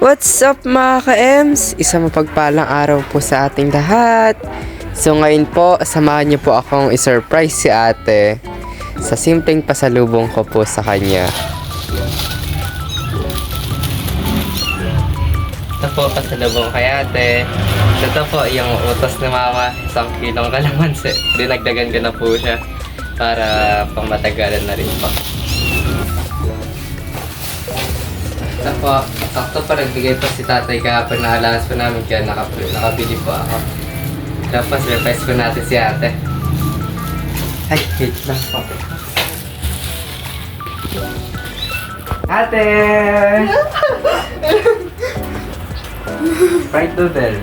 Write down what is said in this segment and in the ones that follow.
What's up mga ka-Ems? Isang mapagpalang araw po sa ating lahat. So ngayon po, samahan niyo po akong isurprise si ate sa simpleng pasalubong ko po sa kanya. Ito po pasalubong kay ate. Ito po yung utos ni mama, 1 kilong kalamansi. Dinagdagan ko na po siya para pangmatagalan na rin po. Ito po, sakto pa nagbigay po si tatay kahapon na allowance po namin kaya nakabili po ako. Tapos request po natin si ate. Ay, wait lang po. Ate! Fried noodles.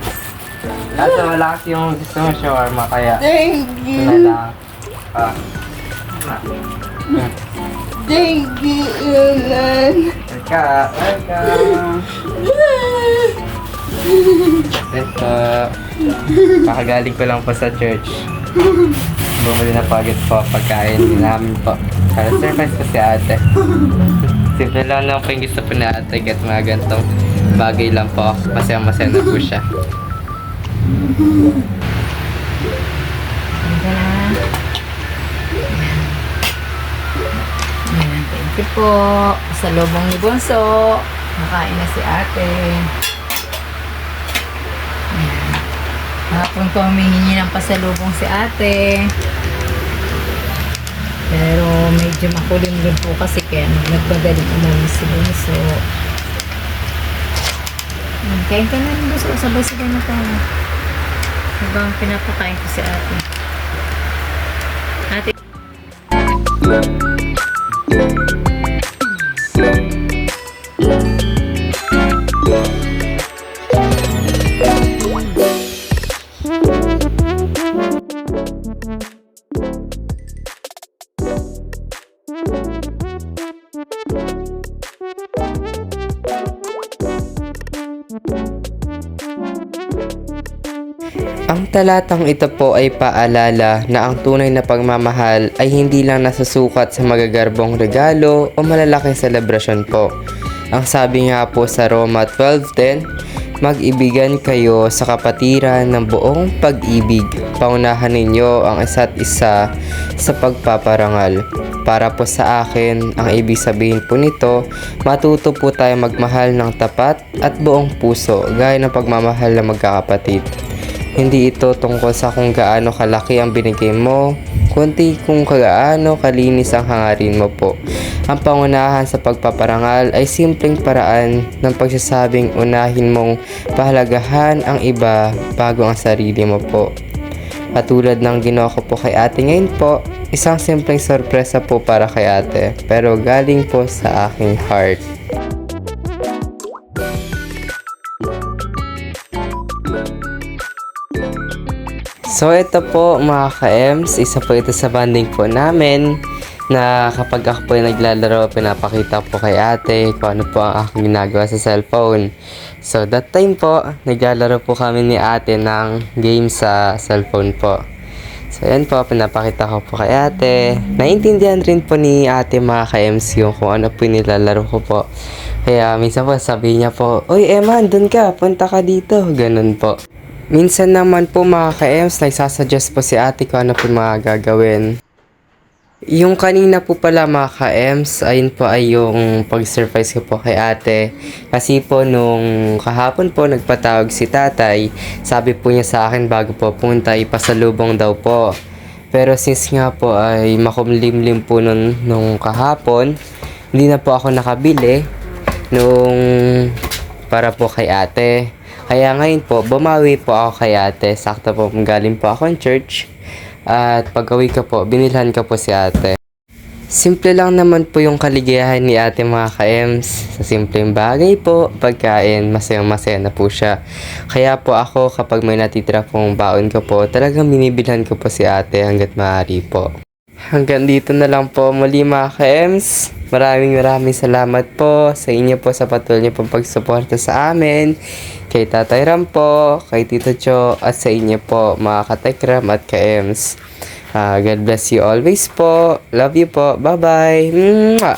Ate, wala kasi yung gusto mo shawarma kaya Thank ito na you. lang. Thank you, Ulan. Welcome! Ito. Kakagaling ko lang po sa church. Bumili na po agad po pagkain namin po. Para surprise po si ate. Simple lang lang po yung gusto po na ate. Get mga gantong bagay lang po. Masaya-masaya na po siya. Ayan, thank you po. Sa lubong ni Bonso. Nakain na si ate. Ayan. Hapon ko humihingi ng pasalubong si ate. Pero medyo makulimlim po kasi kaya nagbagaling umuwi si Bonso. Ayan, kain ka na rin Bonso. Sabay-sabay na tayo. Habang pinapakain ko si ate. Ate. Ang talatang ito po ay paalala na ang tunay na pagmamahal ay hindi lang nasusukat sa magagarbong regalo o malalaking selebrasyon po. Ang sabi nga po sa Roma 12:10, mag-ibigan kayo sa kapatiran ng buong pag-ibig. Paunahan ninyo ang isa't isa sa pagpaparangal. Para po sa akin, ang ibig sabihin po nito, matuto po tayo magmahal ng tapat at buong puso gaya ng pagmamahal ng magkakapatid. Hindi ito tungkol sa kung gaano kalaki ang binigay mo, kundi kung gaano kalinis ang hangarin mo po. Ang pangunahan sa pagpaparangal ay simpleng paraan ng pagsasabing unahin mong pahalagahan ang iba bago ang sarili mo po. Katulad ng ginawa ko po kay ate ngayon po, isang simpleng sorpresa po para kay ate, pero galing po sa aking heart. So ito po mga ka-Ems, isa po ito sa banding po namin na kapag ako po ay naglalaro, pinapakita po kay ate kung ano po ang aking ginagawa sa cellphone. So that time po, naglalaro po kami ni ate ng game sa cellphone po. So yan po, pinapakita ko po kay ate. Naintindihan rin po ni ate mga ka-Ems yung kung ano po yung nilalaro ko po. Kaya minsan po sabi niya po, "Uy Eman, dun ka, punta ka dito." Ganun po. Minsan naman po mga ka-Ems, nagsasuggest po si ate kung ano po mga gagawin. Yung kanina po pala mga ka-Ems, ayun po ay yung pag-surprise ko po kay ate. Kasi po nung kahapon po nagpatawag si tatay, sabi po niya sa akin bago po punta, ipasalubong daw po. Pero since nga po ay makumlimlim po nung kahapon, hindi na po ako nakabili nung para po kay ate. Kaya ngayon po, bumawi po ako kay ate. Sakto po, galing po ako ng church. At pag-uwi ko po, binilhan ko po si ate. Simple lang naman po yung kaligayahan ni ate mga ka-Ems. Sa simpleng bagay po, pagkain, masayang-masaya na po siya. Kaya po ako, kapag may natitira pong baon ko po, talagang binibilhan ko po si ate hanggat maaari po. Hanggang dito na lang po muli mga ka-Ems. Maraming salamat po sa inyo po sa patuloy niyo pong pagsuporta sa amin. Kay Tatay Ram po, kay Tito Cho, at sa inyo po mga ka-Tekram at ka-Ems. God bless you always po. Love you po. Bye-bye. Mwah!